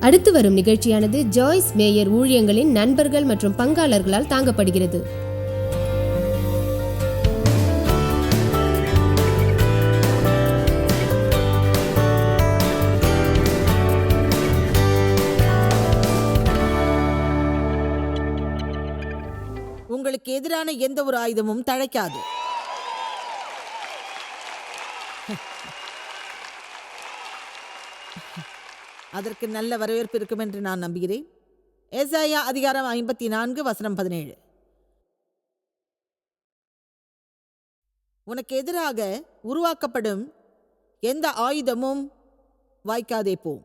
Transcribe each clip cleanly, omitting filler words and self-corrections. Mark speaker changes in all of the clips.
Speaker 1: அடுத்து வரும் நிகழ்ச்சியானது ஜாய்ஸ் மேயர் ஊழியங்களின் நண்பர்கள் மற்றும் பங்காளர்களால் தாங்கப்படுகிறது.
Speaker 2: உங்களுக்கு எதிரான எந்த ஒரு ஆயுதமும் தழைக்காது. அதற்கு நல்ல வரவேற்பு இருக்கும் என்று நான் நம்புகிறேன். ஏசாயா அதிகாரம் 54 வசனம் 17. உனக்கு எதிராக உருவாக்கப்படும் எந்த ஆயுதமும் வாய்க்காதே போ.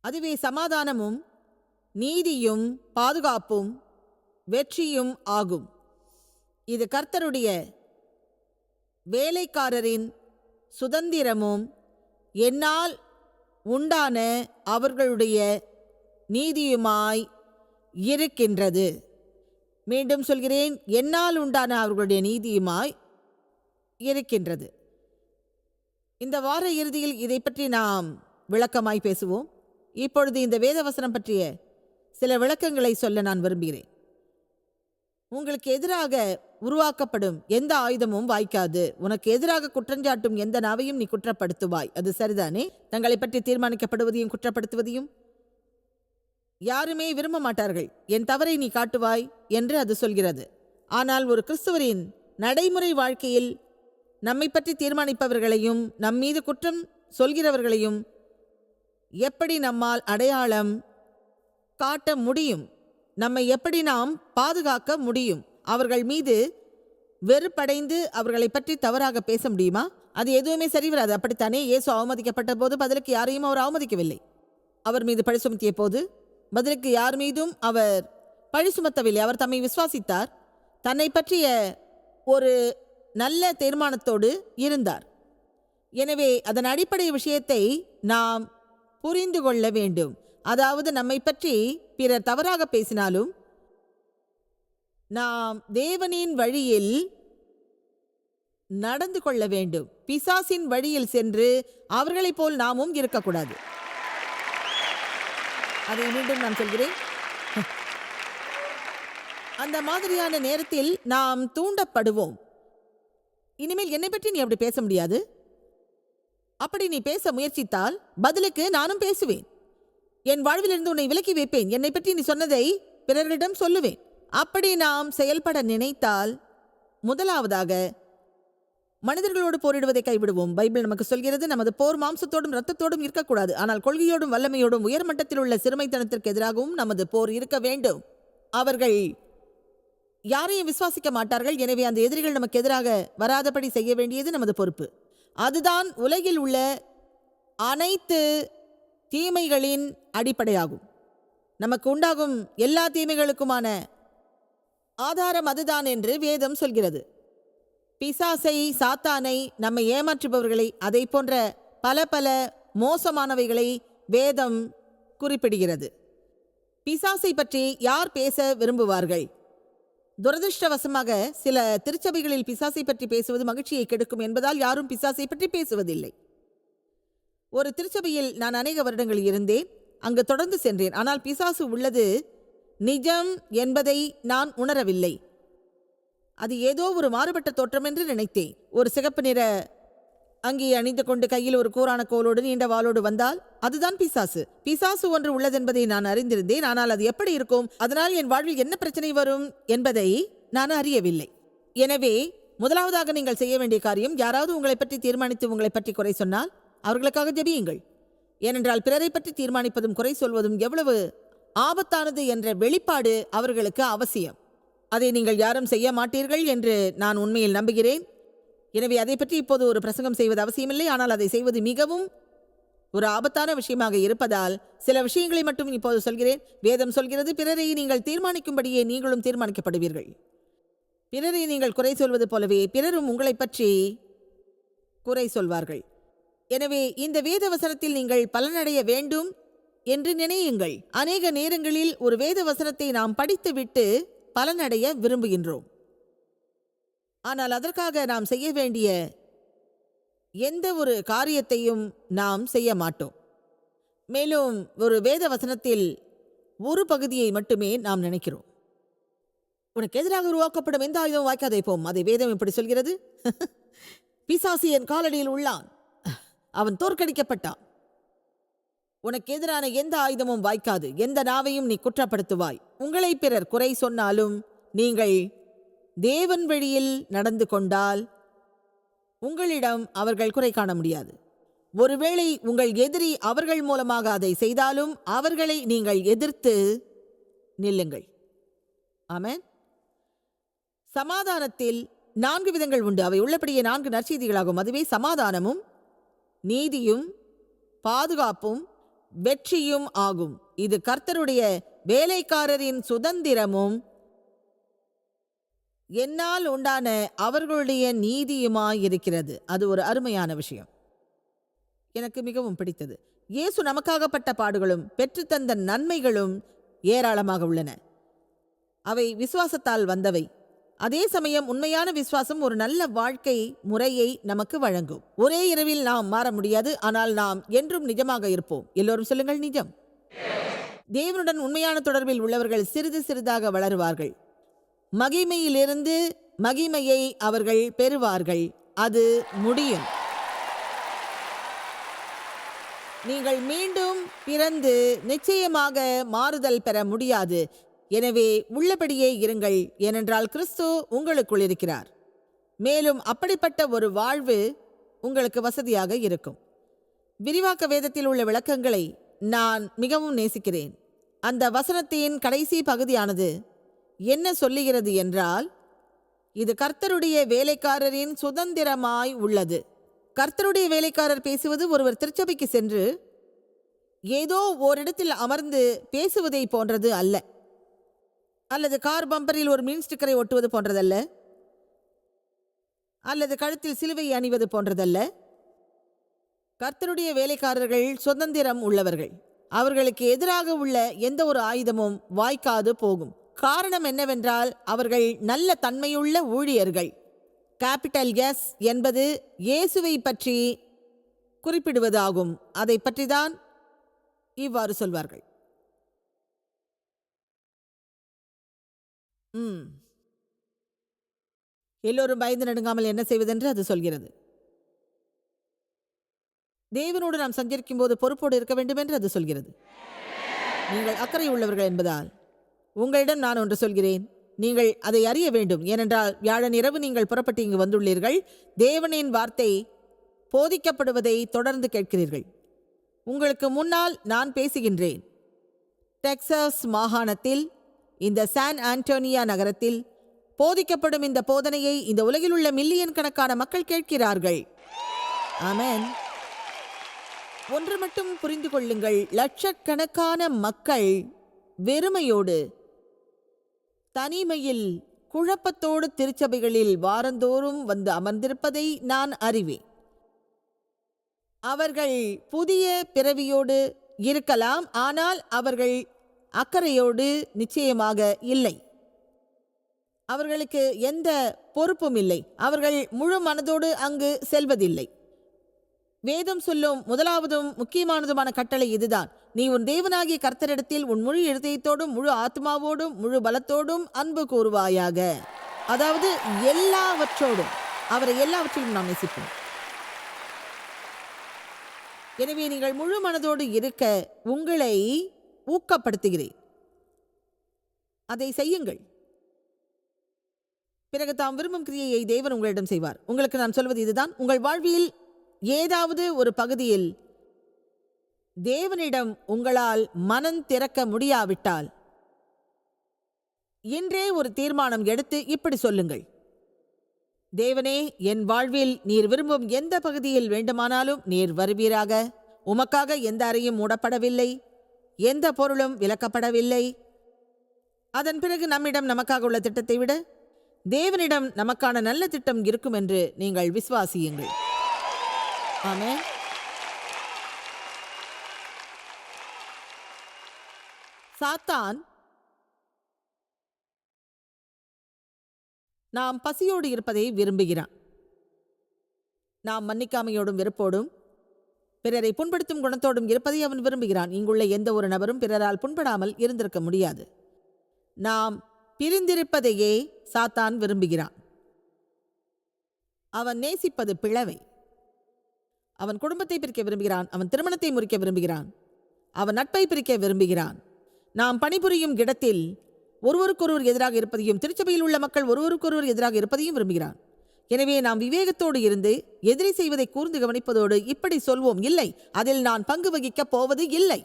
Speaker 2: அதுவே சமாதானமும் நீதியும் பாதுகாப்பும் வெற்றியும் ஆகும். இது கர்த்தருடைய வேலைக்காரரின் சுதந்திரமும் என்னால் உண்டான அவர்களுடைய நீதியுமாய் இருக்கின்றது. மீண்டும் சொல்கிறேன், என்னால் உண்டான அவர்களுடைய நீதியுமாய் இருக்கின்றது. இந்த வார இறுதியில் இதை பற்றி நாம் விளக்கமாய் பேசுவோம். இப்பொழுது இந்த வேதவசனம் பற்றிய சில விளக்கங்களை சொல்ல நான் விரும்புகிறேன். உங்களுக்கு எதிராக உருவாக்கப்படும் எந்த ஆயுதமும் வாய்க்காது. உனக்கு எதிராக குற்றஞ்சாட்டும் எந்த நாவையும் நீ குற்றப்படுத்துவாய். அது சரிதானே? தங்களை பற்றி தீர்மானிக்கப்படுவதையும் குற்றப்படுத்துவதையும் யாருமே விரும்ப மாட்டார்கள். என் தவறை நீ காட்டுவாய் என்று அது சொல்கிறது. ஆனால் ஒரு கிறிஸ்துவரின் நடைமுறை வாழ்க்கையில் நம்மை பற்றி தீர்மானிப்பவர்களையும் நம்மீது குற்றம் சொல்கிறவர்களையும் எப்படி நம்மால் அடையாளம் காட்ட முடியும்? நம்மை எப்படி நாம் பாதுகாக்க முடியும்? அவர்கள் மீது வெறுப்படைந்து அவர்களை பற்றி தவறாக பேச முடியுமா? அது எதுவுமே சரி வராது. அப்படித்தானே? இயேசு அவமதிக்கப்பட்ட போது பதிலுக்கு யாரையும் அவர் அவமதிக்கவில்லை. அவர் மீது பழி சுமத்திய போது பதிலுக்கு யார் மீதும் அவர் பழி சுமத்தவில்லை. அவர் தம்மை விசுவாசித்தார். தன்னை பற்றிய ஒரு நல்ல தீர்மானத்தோடு இருந்தார். எனவே அதன் அடிப்படை விஷயத்தை நாம் புரிந்து கொள்ள வேண்டும். அதாவது நம்மை பற்றி பிறர் தவறாக பேசினாலும் நாம் தேவனின் வழியில் நடந்து கொள்ள வேண்டும். பிசாசின் வழியில் சென்று அவர்களைப் போல் நாமும் இருக்கக்கூடாது. அதை மீண்டும் நான் சொல்கிறேன். அந்த மாதிரியான நேரத்தில் நாம் தூண்டப்படுவோம். இனிமேல் என்னை பற்றி நீ அப்படி பேச முடியாது. அப்படி நீ பேச முயற்சித்தால் பதிலுக்கு நானும் பேசுவேன். என் வாழ்விலிருந்து உன்னை விலக்கி வைப்பேன். என்னை பற்றி நீ சொன்னதை பிறர்களிடம் சொல்லுவேன். அப்படி நாம் செயல்பட நினைத்தால் முதலாவதாக மனிதர்களோடு போரிடுவதை கைவிடுவோம். பைபிள் நமக்கு சொல்கிறது, நமது போர் மாம்சத்தோடும் இரத்தத்தோடும் இருக்கக்கூடாது, ஆனால் கொள்கையோடும் வல்லமையோடும் உயர்மட்டத்தில் உள்ள சிறுமைத்தனத்திற்கு எதிராகவும் நமது போர் இருக்க வேண்டும். அவர்கள் யாரையும் விசுவாசிக்க மாட்டார்கள். எனவே அந்த எதிரிகள் நமக்கு எதிராக வராதபடி செய்ய வேண்டியது நமது பொறுப்பு. அதுதான் உலகில் உள்ள அனைத்து தீமைகளின் அடிப்படையாகும். நமக்கு உண்டாகும் எல்லா தீமைகளுக்குமான ஆதாரம் அதுதான் என்று வேதம் சொல்கிறது. பிசாசை, சாத்தானை, நம்மை ஏமாற்றுபவர்களை, அதை போன்ற பல பல மோசமானவைகளை வேதம் குறிப்பிடுகிறது. பிசாசை பற்றி யார் பேச விரும்புவார்கள்? துரதிருஷ்டவசமாக சில திருச்சபைகளில் பிசாசை பற்றி பேசுவது மகிழ்ச்சியை கெடுக்கும் என்பதால் யாரும் பிசாசை பற்றி பேசுவதில்லை. ஒரு திருச்சபையில் நான் அநேக வருடங்கள் இருந்தேன். அங்கு தொடர்ந்து சென்றேன். ஆனால் பிசாசு உள்ளது நிஜம் என்பதை நான் உணரவில்லை. அது ஏதோ ஒரு மாறுபட்ட தோற்றம் என்று நினைத்தேன். ஒரு சிகப்பு நிற அங்கி அணிந்து கொண்டு கையில் ஒரு கூரான கோலோடு நீண்ட வாளோடு வந்தால் அதுதான் பிசாசு. பிசாசு ஒன்று உள்ளதென்பதை நான் அறிந்திருந்தேன். ஆனால் அது எப்படி இருக்கும், அதனால் என் வாழ்வில் என்ன பிரச்சனை வரும் என்பதை நான் அறியவில்லை. எனவே முதலாவதாக நீங்கள் செய்ய வேண்டிய காரியம், யாராவது உங்களை பற்றி தீர்மானித்து உங்களை பற்றி குறை சொன்னால் அவர்களுக்காக ஜெபியுங்கள். ஏனென்றால் பிறரை பற்றி தீர்மானிப்பதும் குறை சொல்வதும் எவ்வளவு ஆபத்தானது என்ற வெளிப்பாடு அவர்களுக்கு அவசியம். அதை நீங்கள் யாரும் செய்ய மாட்டீர்கள் என்று நான் உண்மையில் நம்புகிறேன். எனவே அதை பற்றி இப்போது ஒரு பிரசங்கம் செய்வது அவசியமில்லை. ஆனால் அதை செய்வது மிகவும் ஒரு ஆபத்தான விஷயமாக இருப்பதால் சில விஷயங்களை மட்டும் இப்போது சொல்கிறேன். வேதம் சொல்கிறது, பிறரை நீங்கள் தீர்மானிக்கும்படியே நீங்களும் தீர்மானிக்கப்படுவீர்கள். பிறரை நீங்கள் குறை சொல்வது போலவே பிறரும் உங்களை பற்றி குறை சொல்வார்கள். எனவே இந்த வேத வசனத்தில் நீங்கள் பலனடைய வேண்டும் என்று நினையுங்கள். அநேக நேரங்களில் ஒரு வேத வசனத்தை நாம் படித்துவிட்டு பலனடைய விரும்புகின்றோம். ஆனால் அதற்காக நாம் செய்ய வேண்டிய எந்த ஒரு காரியத்தையும் நாம் செய்ய மாட்டோம். மேலும் ஒரு வேத வசனத்தில் ஒரு பகுதியை மட்டுமே நாம் நினைக்கிறோம். உனக்கு எதிராக உருவாக்கப்படும் எந்த ஆயுதம் வாய்க்காதே போம். அதை வேதம் எப்படி சொல்கிறது? பிசாசு என் காலடியில் உள்ளான், அவன் தோற்கடிக்கப்பட்டான். உனக்கு எதிரான எந்த ஆயுதமும் வாய்க்காது, எந்த நாவையும் நீ குற்றப்படுத்துவாய். உங்களை பிறர் குறை சொன்னாலும் நீங்கள் தேவன் வழியில் நடந்து கொண்டால் உங்களிடம் அவர்கள் குறை காண முடியாது. ஒருவேளை உங்கள் எதிரி அவர்கள் மூலமாக அதை செய்தாலும் அவர்களை நீங்கள் எதிர்த்து நில்லுங்கள். ஆமென். சமாதானத்தில் 4 விதங்கள் உண்டு. அவை உள்ளபடியே 4 நற்செய்திகளாகும். அதுவே சமாதானமும் நீதியும் பாதுகாப்பும் வெற்றியும் ஆகும். இது கர்த்தருடைய வேலைக்காரரின் சுதந்திரமும் என்னால் உண்டான அவர்களுடைய நீதியுமாயிருக்கிறது. அது ஒரு அருமையான விஷயம், எனக்கு மிகவும் பிடித்தது. இயேசு நமக்காகப்பட்ட பாடுகளும் பெற்றுத்தந்த நன்மைகளும் ஏராளமாக உள்ளன. அவை விசுவாசத்தால் வந்தவை. அதே சமயம் உண்மையான விசுவாசம் ஒரு நல்ல வாழ்க்கை முறையை நமக்கு வழங்கும். ஒரே இரவில் நாம் மாற முடியாது, ஆனால் நாம் என்றும் நிஜமாக இருப்போம். எல்லோரும் சொல்லுங்கள், நிஜம். தேவனுடன் உண்மையான தொடர்பில் உள்ளவர்கள் சிறிது சிறிதாக வளருவார்கள். மகிமையிலிருந்து மகிமையை அவர்கள் பெறுவார்கள். அது முடியும். நீங்கள் மீண்டும் பிறந்து நிச்சயமாக மாறுதல் பெற முடியாது. எனவே உள்ளபடியே இருங்கள், ஏனென்றால் கிறிஸ்து உங்களுக்குள் இருக்கிறார். மேலும் அப்படிப்பட்ட ஒரு வாழ்வு உங்களுக்கு வசதியாக இருக்கும். விரிவாக்க வேதத்தில் உள்ள விளக்கங்களை நான் மிகவும் நேசிக்கிறேன். அந்த வசனத்தின் கடைசி பகுதியானது என்ன சொல்லுகிறது என்றால், இது கர்த்தருடைய வேலைக்காரரின் சுதந்திரமாய் உள்ளது. கர்த்தருடைய வேலைக்காரர் பேசுவது ஒருவர் திருச்சபைக்கு சென்று ஏதோ ஓரிடத்தில் அமர்ந்து பேசுவதை போன்றது அல்ல, அல்லது கார் பம்பரில் ஒரு மீன் ஸ்டிக்கரை ஒட்டுவது போன்றதல்ல, அல்லது கழுத்தில் சிலுவை அணிவது போன்றதல்ல. கர்த்தருடைய வேலைக்காரர்கள் சுதந்திரம் உள்ளவர்கள். அவர்களுக்கு எதிராக உள்ள எந்த ஒரு ஆயுதமும் வாய்க்காது போகும். காரணம் என்னவென்றால், அவர்கள் நல்ல தன்மையுள்ள ஊழியர்கள். கேபிட்டல் எஸ் என்பது இயேசுவை பற்றி குறிப்பிடுவதாகும். அதை பற்றிதான் இவ்வாறு சொல்வார்கள். எல்லோரும் பயந்து நடுங்காமல் என்ன செய்வதென்று அது சொல்கிறது. தேவனோடு நாம் சஞ்சரிக்கும் போது பொறுப்போடு இருக்க வேண்டும் என்று அது சொல்கிறது. நீங்கள் அக்கறை உள்ளவர்கள் என்பதால் உங்களிடம் நான் ஒன்று சொல்கிறேன், நீங்கள் அதை அறிய வேண்டும். ஏனென்றால் வியாழன் இரவு நீங்கள் புறப்பட்டு இங்கு வந்துள்ளீர்கள். தேவனின் வார்த்தை போதிக்கப்படுவதை தொடர்ந்து கேட்கிறீர்கள். உங்களுக்கு முன்னால் நான் பேசுகின்றேன். டெக்சாஸ் மாகாணத்தில் இந்த சான் ஆண்டோனியா நகரத்தில் போதிக்கப்படும் இந்த போதனையை இந்த உலகில் உள்ள மில்லியன் கணக்கான மக்கள் கேட்கிறார்கள். ஆமென். ஒன்று மட்டும் புரிந்து கொள்ளுங்கள், லட்சக்கணக்கான மக்கள் வெறுமையோடு, தனிமையில், குழப்பத்தோடு திருச்சபைகளில் வாரந்தோறும் வந்து அமர்ந்திருப்பதை நான் அறிவேன். அவர்கள் புதிய பிறவியோடு இருக்கலாம், ஆனால் அவர்கள் அக்கறையோடு நிச்சயமாக இல்லை. அவர்களுக்கு எந்த பொறுப்பும் இல்லை. அவர்கள் முழு மனதோடு அங்கு செல்வதில்லை. வேதம் சொல்லும் முதலாவதும் முக்கியமானதுமான கட்டளை இதுதான்: நீ உன் தேவனாகிய கர்த்தரிடத்தில் உன் முழு இருதயத்தோடும் முழு ஆத்மாவோடும் முழு பலத்தோடும் அன்பு கூறுவாயாக. அதாவது எல்லாவற்றோடும், அவரை எல்லாவற்றிலும் நாம் நேசிப்போம். எனவே நீங்கள் முழு மனதோடு இருக்க உங்களை ஊக்கப்படுத்துகிறேன். அதை செய்யுங்கள். பிறகு தாம் விரும்பும் கிரியையை தேவன் உங்களிடம் செய்வார். உங்களுக்கு நான் சொல்வது இதுதான்: உங்கள் வாழ்வில் ஏதாவது ஒரு பகுதியில் தேவனிடம் உங்களால் மனம் திறக்க முடியாவிட்டால் இன்றே ஒரு தீர்மானம் எடுத்து இப்படி சொல்லுங்கள்: தேவனே, என் வாழ்வில் நீர் விரும்பும் எந்த பகுதியில் வேண்டுமானாலும் நீர் வருவீராக. உமக்காக எந்த அறையும் மூடப்படவில்லை, எந்த பொருளும் விலக்கப்படவில்லை. அதன் பிறகு நம்மிடம் நமக்காக உள்ள திட்டத்தை விட தேவனிடம் நமக்கான நல்ல திட்டம் இருக்கும் என்று நீங்கள் விசுவாசியுங்கள். ஆமென். சாத்தான் நாம் பசியோடு இருப்பதை விரும்புகிறான். நாம் மன்னிக்காமையோடும் வெறுப்போடும் பிறரை புண்படுத்தும் குணத்தோடும் இருப்பதை அவன் விரும்புகிறான். இங்குள்ள எந்த ஒரு நபரும் பிறரால் புண்படாமல் இருந்திருக்க முடியாது. நாம் பிரிந்திருப்பதையே சாத்தான் விரும்புகிறான். அவன் நேசிப்பது பிளவை. அவன் குடும்பத்தை பிரிக்க விரும்புகிறான். அவன் திருமணத்தை முறிக்க விரும்புகிறான். அவன் நட்பை பிரிக்க விரும்புகிறான். நாம் பணிபுரியும் இடத்தில் ஒருவருக்கொருவர் எதிராக இருப்பதையும், திருச்சபையில் உள்ள மக்கள் ஒருவருக்கொருவர் எதிராக இருப்பதையும் விரும்புகிறான். எனவே நாம் விவேகத்தோடு இருந்து எதிரி செய்வதை கூர்ந்து கவனிப்பதோடு இப்படி சொல்வோம், இல்லை, அதில் நான் பங்கு வகிக்கப் போவது இல்லை.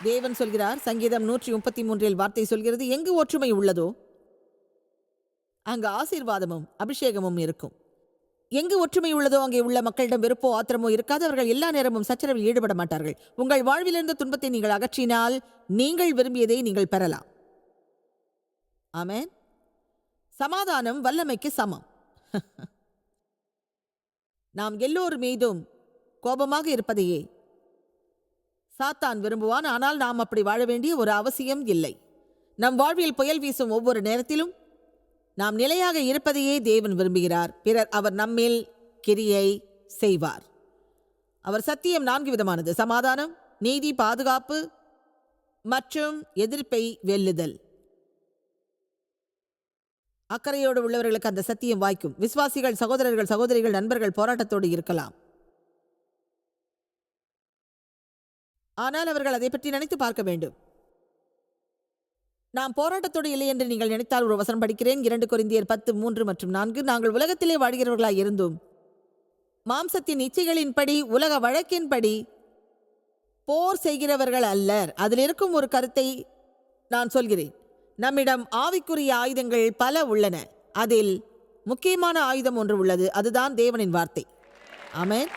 Speaker 2: தேவன் சொல்கிறார், சங்கீதம் 133 வார்த்தை சொல்கிறது, எங்கு ஒற்றுமை உள்ளதோ அங்கு ஆசீர்வாதமும் அபிஷேகமும் இருக்கும். எங்கு ஒற்றுமை உள்ளதோ அங்கே உள்ள மக்களிடம் வெறுப்போ ஆத்திரமோ இருக்காது. அவர்கள் எல்லா நேரமும் சச்சரவில் ஈடுபட மாட்டார்கள். உங்கள் வாழ்விலிருந்த துன்பத்தை நீங்கள் அகற்றினால் நீங்கள் விரும்பியதை நீங்கள் பெறலாம். ஆமென். சமாதானம் வல்லமைக்கு சமம். நாம் எல்லோர் மீதும் கோபமாக இருப்பதையே சாத்தான் விரும்புவான். ஆனால் நாம் அப்படி வாழ வேண்டிய ஒரு அவசியம் இல்லை. நம் வாழ்வில் புயல் வீசும் ஒவ்வொரு நேரத்திலும் நாம் நிலையாக இருப்பதையே தேவன் விரும்புகிறார். பிறர் அவர் நம்மேல் கிரியை செய்வார். அவர் சத்தியம் 4 விதமானது: சமாதானம், நீதி, பாதுகாப்பு மற்றும் எதிர்ப்பை வெல்லுதல். அக்கறையோடு உள்ளவர்களுக்கு அந்த சத்தியம் வாய்க்கும். விசுவாசிகள், சகோதரர்கள், சகோதரிகள், நண்பர்கள் போராட்டத்தோடு இருக்கலாம். ஆனால் அவர்கள் அதை பற்றி நினைத்து பார்க்க வேண்டும். நாம் போராட்டத்தோடு இல்லை என்று நீங்கள் நினைத்தால் ஒரு வசனம் படிக்கிறேன். 2 கொரிந்தியர் 10:3 மற்றும் 4. நாங்கள் உலகத்திலே வாழ்கிறவர்களாய் இருந்தும் மாம்சத்தின் இச்சைகளின்படி, உலக வழக்கின்படி போர் செய்கிறவர்கள் அல்லர். அதில் இருக்கும் ஒரு கருத்தை நான் சொல்கிறேன். நம்மிடம் ஆவிக்குரிய ஆயுதங்கள் பல உள்ளன. அதில் முக்கியமான ஆயுதம் ஒன்று உள்ளது. அதுதான் தேவனின் வார்த்தை. ஆமென்.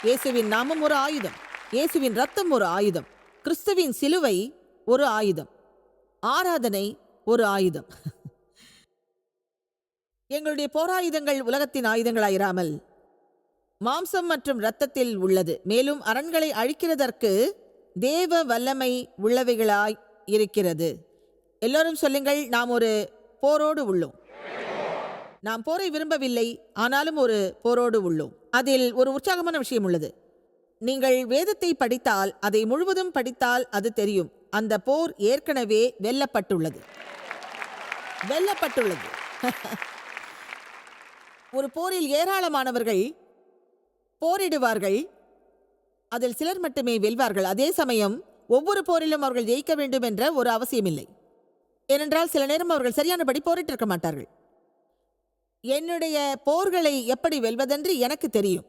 Speaker 2: இயேசுவின் நாமம் ஒரு ஆயுதம். இயேசுவின் ரத்தம் ஒரு ஆயுதம். கிறிஸ்துவின் சிலுவை ஒரு ஆயுதம். ஆராதனை ஒரு ஆயுதம். எங்களுடைய போராயுதங்கள் உலகத்தின் ஆயுதங்களாயிராமல் மாம்சம் மற்றும் இரத்தத்தில் உள்ளது. மேலும் அரண்களை அழிக்கிறதற்கு தேவ வல்லமை உள்ளவைகளாய் இருக்கிறது. எல்லோரும் சொல்லுங்கள், நாம் ஒரு போரோடு உள்ளோம். நாம் போரை விரும்பவில்லை, ஆனாலும் ஒரு போரோடு உள்ளோம். அதில் ஒரு உற்சாகமான விஷயம் உள்ளது. நீங்கள் வேதத்தை படித்தால், அதை முழுவதும் படித்தால் அது தெரியும். அந்த போர் ஏற்கனவே வெல்லப்பட்டுள்ளது. ஒரு போரில் ஏராளமானவர்கள் போரிடுவார்கள். அதில் சிலர் மட்டுமே வெல்வார்கள். அதே சமயம் ஒவ்வொரு போரிலும் அவர்கள் ஜெயிக்க வேண்டும் என்ற ஒரு அவசியமில்லை. ஏனென்றால் சில நேரம் அவர்கள் சரியானபடி போரிட்டிருக்க மாட்டார்கள். என்னுடைய போர்களை எப்படி வெல்வதென்று எனக்கு தெரியும்.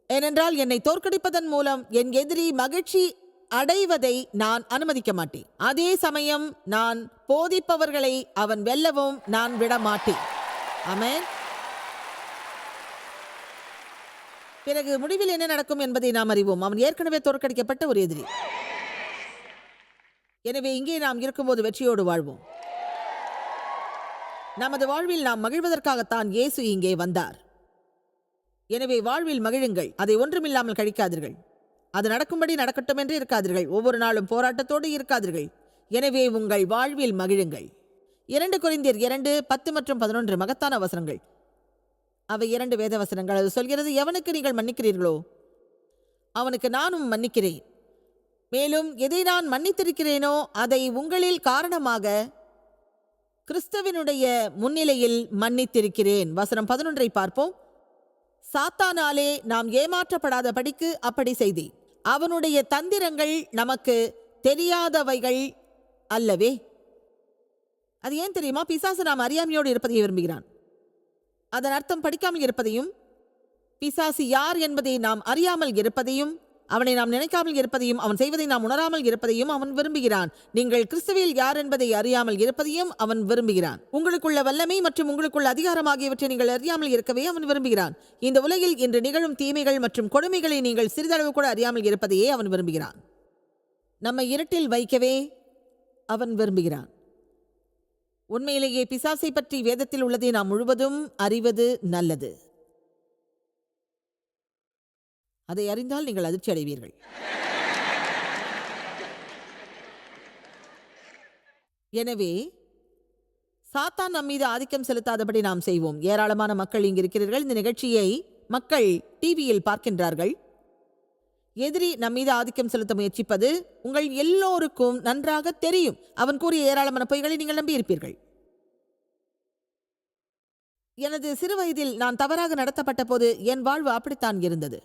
Speaker 2: ஏனென்றால் என்னை தோற்கடிப்பதன் மூலம் என் எதிரி மகிழ்ச்சி அடைவதை நான் அனுமதிக்க மாட்டேன். அதே சமயம் நான் போதிப்பவர்களை அவன் வெல்லவும் நான் விட மாட்டேன். ஆமென். பிறகு முடிவில் என்ன நடக்கும் என்பதை நாம் அறிவோம். அவன் ஏற்கனவே தோற்கடிக்கப்பட்ட ஒரு எதிரி. எனவே இங்கே நாம் இருக்கும்போது வெற்றியோடு வாழ்வோம். நமது வாழ்வில் நாம் மகிழ்வதற்காகத்தான் இயேசு இங்கே வந்தார். எனவே வாழ்வில் மகிழுங்கள். அதை ஒன்றுமில்லாமல் கழிக்காதீர்கள். அது நடக்கும்படி நடக்கட்டும் என்று இருக்காதீர்கள். ஒவ்வொரு நாளும் போராட்டத்தோடு இருக்காதீர்கள். எனவே உங்கள் வாழ்வில் மகிழுங்கள். 2 கொரிந்தியர் 2:10 மற்றும் 11 மகத்தான வசனங்கள். அவை 2 வேத வசனங்கள். அது சொல்கிறது, எவனுக்கு நீங்கள் மன்னிக்கிறீர்களோ அவனுக்கு நானும் மன்னிக்கிறேன். மேலும் எதை நான் மன்னித்திருக்கிறேனோ அதை உங்களில் காரணமாக கிறிஸ்துவினுடைய முன்னிலையில் மன்னித்திருக்கிறேன். வசனம் 11 பார்ப்போம். சாத்தானாலே நாம் ஏமாற்றப்படாத படிக்கு அப்படி செய்தேன். அவனுடைய தந்திரங்கள் நமக்கு தெரியாதவைகள் அல்லவே. அது ஏன் தெரியுமா? பிசாசு நாம் அறியாமையோடு இருப்பதை விரும்புகிறான். அதன் அர்த்தம் படிக்காமல் இருப்பதையும், பிசாசு யார் என்பதை நாம் அறியாமல் இருப்பதையும், அவனை நாம் நினைக்காமல் இருப்பதையும், அவன் செய்வதை நாம் உணராமல் இருப்பதையும் அவன் விரும்புகிறான். நீங்கள் கிறிஸ்துவில் யார் என்பதை அறியாமல் இருப்பதையும் அவன் விரும்புகிறான். உங்களுக்குள்ள வல்லமை மற்றும் உங்களுக்குள்ள அதிகாரம் ஆகியவற்றை நீங்கள் அறியாமல் இருக்கவே அவன் விரும்புகிறான். இந்த உலகில் இன்று நிகழும் தீமைகள் மற்றும் கொடுமைகளை நீங்கள் சிறிதளவு கூட அறியாமல் இருப்பதையே அவன் விரும்புகிறான். நம்மை இருட்டில் வைக்கவே அவன் விரும்புகிறான். உண்மையிலேயே பிசாசை பற்றி வேதத்தில் உள்ளதை நாம் முழுவதும் அறிவது நல்லது. அதை அறிந்தால் நீங்கள் அதிர்ச்சி அடைவீர்கள். எனவே சாத்தான் நம் மீது ஆதிக்கம் செலுத்தாதபடி நாம் செய்வோம். ஏராளமான மக்கள் இங்கு இருக்கிறீர்கள். இந்த நிகழ்ச்சியை மக்கள் டிவியில் பார்க்கின்றார்கள். எதிரி நம் மீது ஆதிக்கம் செலுத்த முயற்சிப்பது உங்கள் எல்லோருக்கும் நன்றாக தெரியும். அவன் கூறிய ஏராளமான பொய்களை நீங்கள் நம்பியிருப்பீர்கள். எனது சிறு வயதில் நான் தவறாக நடத்தப்பட்ட போது என் வாழ்வு அப்படித்தான் இருந்தது.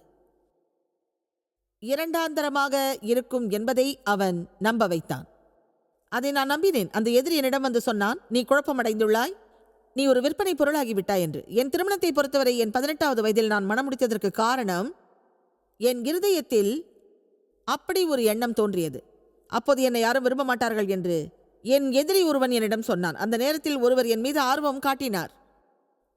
Speaker 2: இரண்டாந்தரமாக இருக்கும் என்பதை அவன் நம்ப வைத்தான். அதை நான் நம்பினேன். அந்த எதிரி என்னிடம் வந்து சொன்னான், நீ குழப்பமடைந்துள்ளாய், நீ ஒரு விற்பனை பொருளாகிவிட்டாய் என்று. என் திருமணத்தை பொறுத்தவரை என் 18வது வயதில் நான் மனம் முடித்ததற்கு காரணம், என் இருதயத்தில் அப்படி ஒரு எண்ணம் தோன்றியது. அப்போது என்னை யாரும் விரும்ப மாட்டார்கள் என்று என் எதிரி ஒருவன் என்னிடம் சொன்னான். அந்த நேரத்தில் ஒருவர் என் மீது ஆர்வம் காட்டினார்.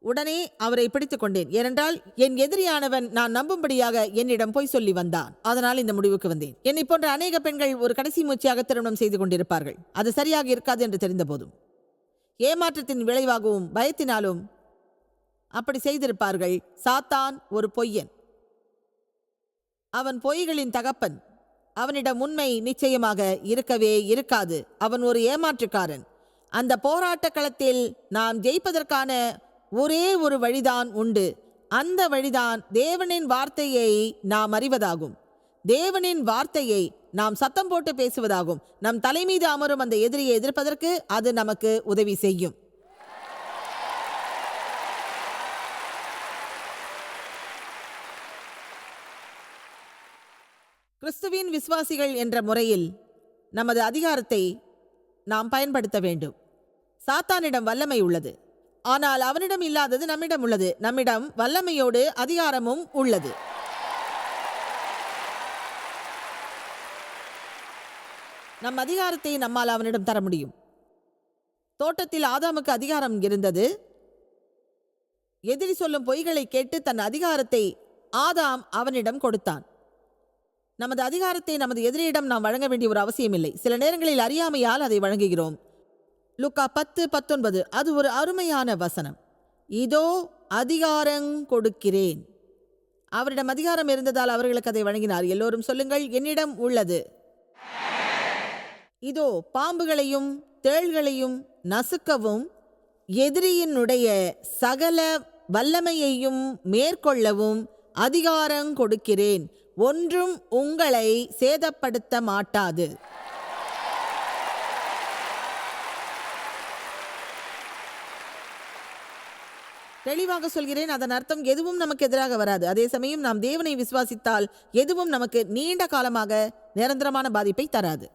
Speaker 2: உடனே அவரை பிடித்துக் கொண்டேன். ஏனென்றால் என் எதிரியானவன் நான் நம்பும்படியாக என்னிடம் போய் சொல்லி வந்தான். அதனால் இந்த முடிவுக்கு வந்தேன். என்னை போன்ற அநேக பெண்கள் ஒரு கடைசி மூச்சியாக திருமணம் செய்து கொண்டிருப்பார்கள், அது சரியாக இருக்காது என்று தெரிந்த போதும். ஏமாற்றத்தின் விளைவாகவும் பயத்தினாலும் அப்படி செய்திருப்பார்கள். சாத்தான் ஒரு பொய்யன், அவன் பொய்களின் தகப்பன். அவனிடம் உண்மை நிச்சயமாக இருக்கவே இருக்காது. அவன் ஒரு ஏமாற்றுக்காரன். அந்த போராட்ட களத்தில் நாம் ஜெயிப்பதற்கான ஒரே ஒரு வழிதான் உண்டு. அந்த வழிதான் தேவனின் வார்த்தையை நாம் அறிவதாகும். தேவனின் வார்த்தையை நாம் சத்தம் போட்டு பேசுவதாகும். நம் தலைமீது அமரும் அந்த எதிரியை எதிர்ப்பதற்கு அது நமக்கு உதவி செய்யும். கிறிஸ்துவின் விசுவாசிகள் என்ற முறையில் நமது அதிகாரத்தை நாம் பயன்படுத்த வேண்டும். சாத்தானிடம் வல்லமை உள்ளது, ஆனால் அவனிடம் இல்லாதது நம்மிடம் உள்ளது. நம்மிடம் வல்லமையோடு அதிகாரமும் உள்ளது. நம் அதிகாரத்தை நம்மால் அவனிடம் தர முடியும். தோட்டத்தில் ஆதாமுக்கு அதிகாரம் இருந்தது. எதிரி சொல்லும் பொய்களை கேட்டு தன் அதிகாரத்தை ஆதாம் அவனிடம் கொடுத்தான். நமது அதிகாரத்தை நமது எதிரியிடம் நாம் வழங்க வேண்டிய ஒரு அவசியமில்லை. சில நேரங்களில் அறியாமையால் அதை வழங்குகிறோம். லூக்கா 10:19 அது ஒரு அருமையான வசனம். இதோ அதிகாரம் கொடுக்கிறேன். அவரிடம் அதிகாரம் இருந்ததால் அவர்களுக்கு அதை வழங்கினார். எல்லோரும் சொல்லுங்கள், என்னிடம் உள்ளது. இதோ பாம்புகளையும் தேள்களையும் நசுக்கவும் எதிரியினுடைய சகல வல்லமையையும் மேற்கொள்ளவும் அதிகாரம் கொடுக்கிறேன். ஒன்றும் உங்களை சேதப்படுத்த மாட்டாது. தெளிவாக சொல்கிறேன், அதன் அர்த்தம் எதுவும் நமக்கு எதிராக வராது. அதே சமயம் நாம் தேவனை விசுவாசித்தால் எதுவும் நமக்கு நீண்ட காலமாக நிரந்தரமான பாதிப்பை தராது.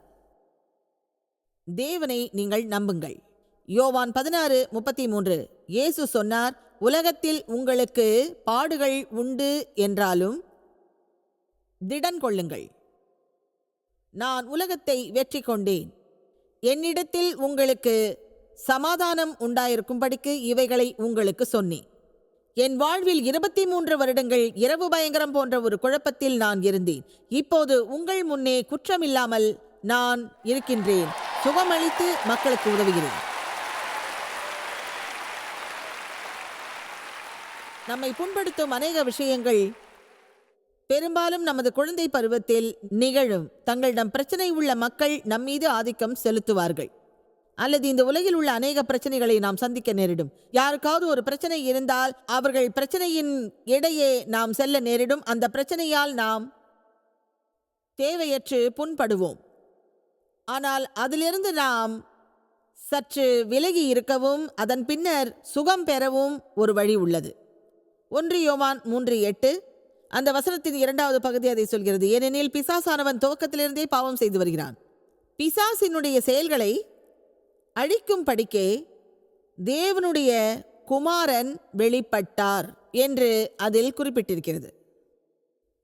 Speaker 2: தேவனை நீங்கள் நம்புங்கள். யோவான் 16:33 இயேசு சொன்னார், உலகத்தில் உங்களுக்கு பாடுகள் உண்டு என்றாலும் திடன் கொள்ளுங்கள், நான் உலகத்தை வெற்றி கொண்டேன். என்னிடத்தில் உங்களுக்கு சமாதானம் உண்டாயிருக்கும்படிக்கு இவைகளை உங்களுக்கு சொன்னேன். என் வாழ்வில் 23 வருடங்கள் இரவு பயங்கரம் போன்ற ஒரு குழப்பத்தில் நான் இருந்தேன். இப்போது உங்கள் முன்னே குற்றமில்லாமல் நான் இருக்கின்றேன். சுகமளித்து மக்களுக்கு உதவுகிறேன். நம்மை புண்படுத்தும் அநேக விஷயங்கள் பெரும்பாலும் நமது குழந்தை பருவத்தில் நிகழும். தங்களிடம் பிரச்சனை உள்ள மக்கள் நம்மீது ஆதிக்கம் செலுத்துவார்கள். அல்லது இந்த உலகில் உள்ள அநேக பிரச்சனைகளை நாம் சந்திக்க நேரிடும். யாருக்காவது ஒரு பிரச்சனை இருந்தால் அவர்கள் பிரச்சனையின் இடையே நாம் செல்ல நேரிடும். அந்த பிரச்சனையால் நாம் தேவையற்று புண்படுவோம். ஆனால் அதிலிருந்து நாம் சற்று விலகி இருக்கவும் அதன் பின்னர் சுகம் பெறவும் ஒரு வழி உள்ளது. 1 யோவான் 3:8 அந்த வசனத்தின் 2வது பகுதி அதை சொல்கிறது. ஏனெனில் பிசாசானவன் துவக்கத்திலிருந்தே பாவம் செய்து வருகிறான். பிசாசினுடைய செயல்களை அழிக்கும் படிக்கே தேவனுடைய குமாரன் வெளிப்பட்டார் என்று அதில் குறிப்பிட்டிருக்கிறது.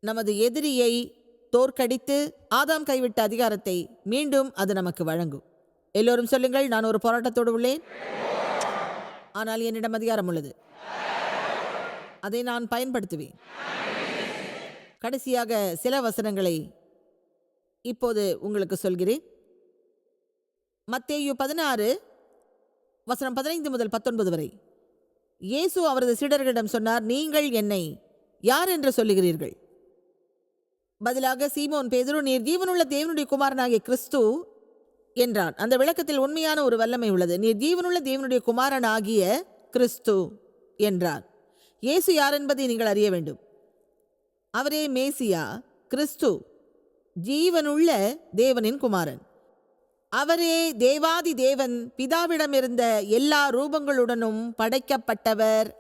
Speaker 2: நமது எதிரியை தோற்கடித்து ஆதாம் கைவிட்ட அதிகாரத்தை மீண்டும் அது நமக்கு வழங்கும். எல்லோரும் சொல்லுங்கள், நான் ஒரு போராட்டத்தோடு உள்ளேன், ஆனால் என்னிடம் அதிகாரம் உள்ளது, அதை நான் பயன்படுத்துவேன். கடைசியாக சில வசனங்களை இப்போது உங்களுக்கு சொல்கிறேன். மத்தேயு 16:15 முதல் 19 வரை இயேசு அவரது சீடர்களிடம் சொன்னார், நீங்கள் என்னை யார் என்று சொல்லுகிறீர்கள்? பதிலாக சீமோன் பேதுரு, நீர் ஜீவனுள்ள தேவனுடைய குமாரனாகிய கிறிஸ்து என்றான். அந்த விளக்கத்தில் உண்மையான ஒரு வல்லமை உள்ளது. நீ ஜீவனுள்ள தேவனுடைய குமாரன் ஆகிய கிறிஸ்து என்றார். இயேசு யார் என்பதை நீங்கள் அறிய வேண்டும். அவரே மேசியா, கிறிஸ்து, ஜீவனுள்ள தேவனின் குமாரன். அவரே தேவாதி தேவன், பிதாவிடமிருந்த எல்லா ரூபங்களுடனும் படைக்கப்பட்டவர்.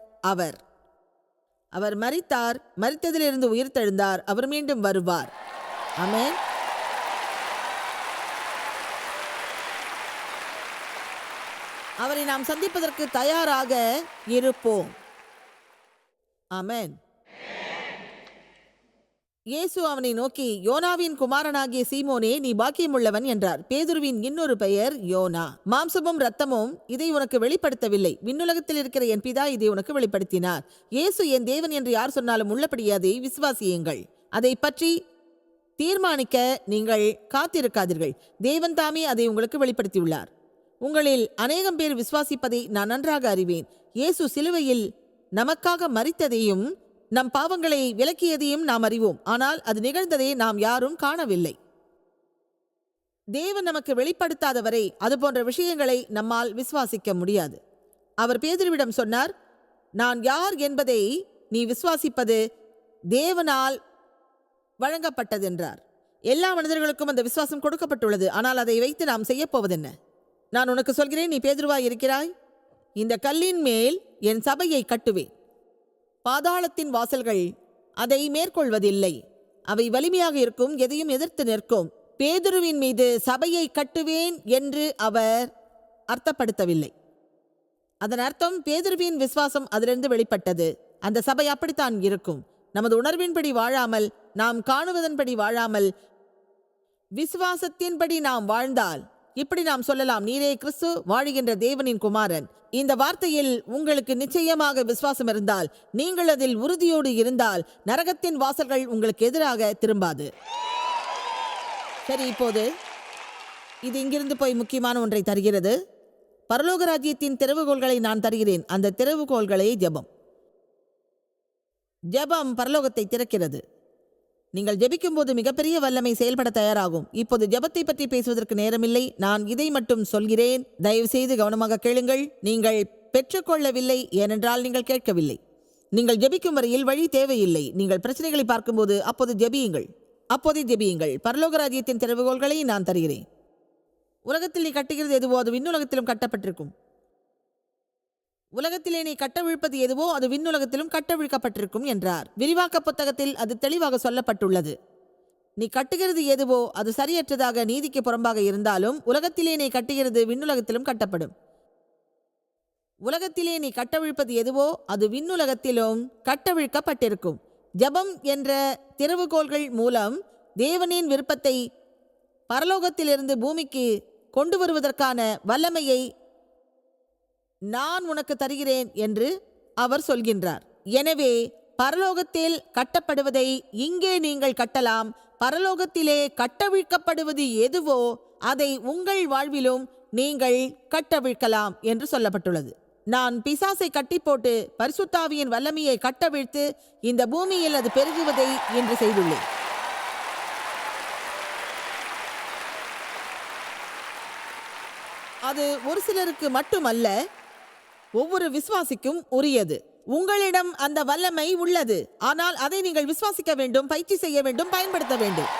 Speaker 2: அவர் மரித்தார், மரித்ததிலிருந்து உயிர்த்தெழுந்தார், அவர் மீண்டும் வருவார். ஆமென். அவரை நாம் சந்திப்பதற்கு தயாராக இருப்போம். ஆமென். இயேசு அவனை நோக்கி, யோனாவின் குமாரனாகிய சீமோனே, நீ பாக்கியமுள்ளவன் என்றார். பேதுருவின் இன்னொரு பெயர் யோனா. மாம்சமும் இரத்தமும் இதை உனக்கு வெளிப்படுத்தவில்லை, விண்ணுலகத்தில் இருக்கிற என் பிதா இதை உனக்கு வெளிப்படுத்தினார். இயேசு என் தேவன் என்று யார் சொன்னாலும் உள்ளபடியே அதை விசுவாசியுங்கள். அதை பற்றி தீர்மானிக்க நீங்கள் காத்திருக்காதீர்கள். தேவன் தாமே அதை உங்களுக்கு வெளிப்படுத்தியுள்ளார். உங்களில் அநேகம் பேர் விசுவாசிப்பதை நான் நன்றாக அறிவேன். இயேசு சிலுவையில் நமக்காக மரித்ததையும் நம் பாவங்களை விலக்கியதையும் நாம் அறிவோம். ஆனால் அது நிகழ்ந்ததை நாம் யாரும் காணவில்லை. தேவன் நமக்கு வெளிப்படுத்தாதவரை அதுபோன்ற விஷயங்களை நம்மால் விசுவாசிக்க முடியாது. அவர் பேதுருவிடம் சொன்னார், நான் யார் என்பதை நீ விசுவாசிப்பது தேவனால் வழங்கப்பட்டதென்றார். எல்லா மனிதர்களுக்கும் அந்த விசுவாசம் கொடுக்கப்பட்டுள்ளது. ஆனால் அதை வைத்து நாம் செய்யப்போவதென்ன? நான் உனக்கு சொல்கிறேன், நீ பேதுருவாய் இருக்கிறாய். இந்த கல்லின் மேல் என் சபையை கட்டுவேன். பாதாளத்தின் வாசல்கள் அதை மேற்கொள்வதில்லை. அவை வலிமையாக இருக்கும், எதையும் எதிர்த்து நிற்கும். பேதுருவின் மீது சபையை கட்டுவேன் என்று அவர் அர்த்தப்படுத்தவில்லை. அதன் அர்த்தம் பேதுருவின் விசுவாசம் அதிலிருந்து வெளிப்பட்டது. அந்த சபை அப்படித்தான் இருக்கும். நமது உணர்வின்படி வாழாமல், நாம் காணுவதன்படி வாழாமல், விசுவாசத்தின்படி நாம் வாழ்ந்தால் இப்படி நாம் சொல்லலாம், நீரே கிறிஸ்து, வாழுகின்ற தேவனின் குமாரன். இந்த வார்த்தையில் உங்களுக்கு நிச்சயமாக விசுவாசம் இருந்தால், நீங்கள் அதில் உறுதியோடு இருந்தால், நரகத்தின் வாசல்கள் உங்களுக்கு எதிராக திரும்பாது. சரி, இப்போது இது இங்கிருந்து போய் முக்கியமான ஒன்றை தருகிறது. பரலோக ராஜ்யத்தின் திறவுகோல்களை நான் தருகிறேன். அந்த திறவுகோல்களே ஜெபம். ஜெபம் பரலோகத்தை திறக்கிறது. நீங்கள் ஜெபிக்கும் போது மிகப்பெரிய வல்லமை செயல்பட தயாராகும். இப்போது ஜெபத்தை பற்றி பேசுவதற்கு நேரமில்லை. நான் இதை மட்டும் சொல்கிறேன், தயவு செய்து கவனமாக கேளுங்கள். நீங்கள் பெற்றுக்கொள்ளவில்லை ஏனென்றால் நீங்கள் கேட்கவில்லை. நீங்கள் ஜெபிக்கும் வரையில் வழி தேவையில்லை. நீங்கள் பிரச்சனைகளை பார்க்கும்போது அப்போதே ஜெபியுங்கள். பரலோக ராஜ்யத்தின் திறவுகோல்களை நான் தருகிறேன். உலகத்தில் நீ கட்டுகிறது எதுவோ அது விண்ணுலகத்திலும் கட்டப்பட்டிருக்கும். உலகத்திலே நீ கட்டவிழ்ப்பது எதுவோ அது விண்ணுலகத்திலும் கட்டவிழ்க்கப்பட்டிருக்கும் என்றார். விரிவாக்க புத்தகத்தில் அது தெளிவாக சொல்லப்பட்டுள்ளது. நீ கட்டுகிறது எதுவோ அது சரியற்றதாக, நீதிக்கு புறம்பாக இருந்தாலும் உலகத்திலே நீ கட்டுகிறது விண்ணுலகத்திலும் கட்டப்படும். உலகத்திலே நீ கட்டவிழ்ப்பது எதுவோ அது விண்ணுலகத்திலும் கட்டவிழ்க்கப்பட்டிருக்கும். ஜெபம் என்ற திறவுகோல்கள் மூலம் தேவனின் விருப்பத்தை பரலோகத்திலிருந்து பூமிக்கு கொண்டு வருவதற்கான வல்லமையை நான் உனக்கு தருகிறேன் என்று அவர் சொல்கின்றார். எனவே பரலோகத்தில் கட்டப்படுவதை இங்கே நீங்கள் கட்டலாம். பரலோகத்திலே கட்டவிழ்க்கப்படுவது எதுவோ அதை உங்கள் வாழ்விலும் நீங்கள் கட்டவிழ்க்கலாம் என்று சொல்லப்பட்டுள்ளது. நான் பிசாசை கட்டி போட்டு பரிசுத்தாவியின் வல்லமையை கட்டவிழ்த்து இந்த பூமியில் அது பெருகுவதை இன்று செய்துள்ளேன். அது ஒரு சிலருக்கு மட்டுமல்ல, ஒவ்வொரு விசுவாசிக்கும் உரியது. உங்களிடம் அந்த வல்லமை உள்ளது. ஆனால் அதை நீங்கள் விசுவாசிக்க வேண்டும், பயிற்சி செய்ய வேண்டும், பயன்படுத்த வேண்டும்.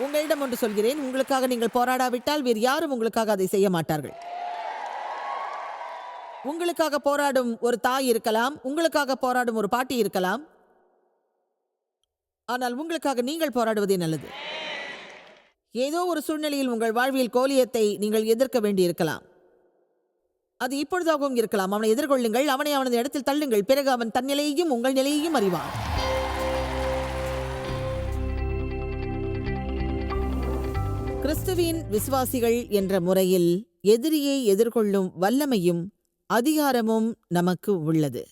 Speaker 2: உங்களிடம் ஒன்று சொல்கிறேன், உங்களுக்காக நீங்கள் போராடாவிட்டால் வேறு யாரும் உங்களுக்காக அதை செய்ய மாட்டார்கள். உங்களுக்காக போராடும் ஒரு தாய் இருக்கலாம், உங்களுக்காக போராடும் ஒரு பாட்டி இருக்கலாம். ஆனால் உங்களுக்காக நீங்கள் போராடுவதே நல்லது. ஏதோ ஒரு சூழ்நிலையில் உங்கள் வாழ்வில் கோலியத்தை நீங்கள் எதிர்க்க வேண்டியிருக்கலாம். அது இப்பொழுதாகவும் இருக்கலாம். அவனை எதிர்கொள்ளுங்கள், அவனை அவனது இடத்தில் தள்ளுங்கள். பிறகு அவன் தன் நிலையையும் உங்கள் நிலையையும் அறிவான். கிறிஸ்துவின் விசுவாசிகள் என்ற முறையில் எதிரியை எதிர்கொள்ளும் வல்லமையும் அதிகாரமும் நமக்கு உள்ளது.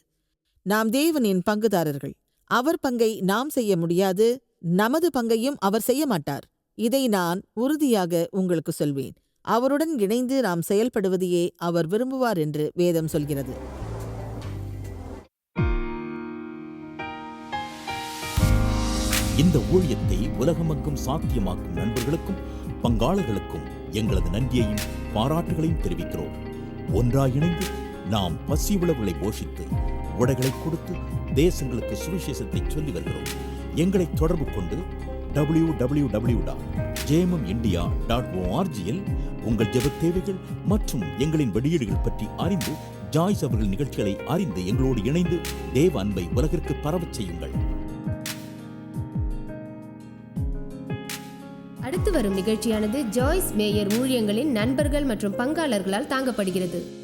Speaker 2: நாம் தேவனின் பங்குதாரர்கள். அவர் பங்கை நாம் செய்ய முடியாது, நமது பங்கையும் அவர் செய்ய மாட்டார். இதை நான் உறுதியாக உங்களுக்கு சொல்வேன். அவருடன் இணைந்து நாம் செயல்படுவதையே அவர் விரும்புவார் என்று வேதம் சொல்கிறது.
Speaker 3: இந்த ஊழியத்தை உலகமெங்கும் சாத்தியமாக்கும் நண்பர்களுக்கும் பங்காளர்களுக்கும் எங்களது நன்றியையும் பாராட்டுகளையும் தெரிவிக்கிறோம். ஒன்றாய் இணைந்து நாம் பசி உழவுகளை போஷித்து உடைகளை கொடுத்து தேசங்களுக்கு சுவிசேஷத்தை சொல்லி வருகிறோம். எங்களை தொடர்பு கொண்டு www.jmmindia.org உங்கள் ஜெபத் தேவைகள் மற்றும் எங்களின் வெளியீடுகள் பற்றி அறிந்து ஜாய்ஸ் அவர்கள் நிகழ்ச்சிகளை அறிந்து எங்களோடு இணைந்து தேவ அன்பை உலகிற்கு பரவச் செய்யுங்கள்.
Speaker 1: அடுத்து வரும் நிகழ்ச்சியானது ஜாய்ஸ் மேயர் ஊழியங்களின் நண்பர்கள் மற்றும் பங்காளர்களால் தாங்கப்படுகிறது.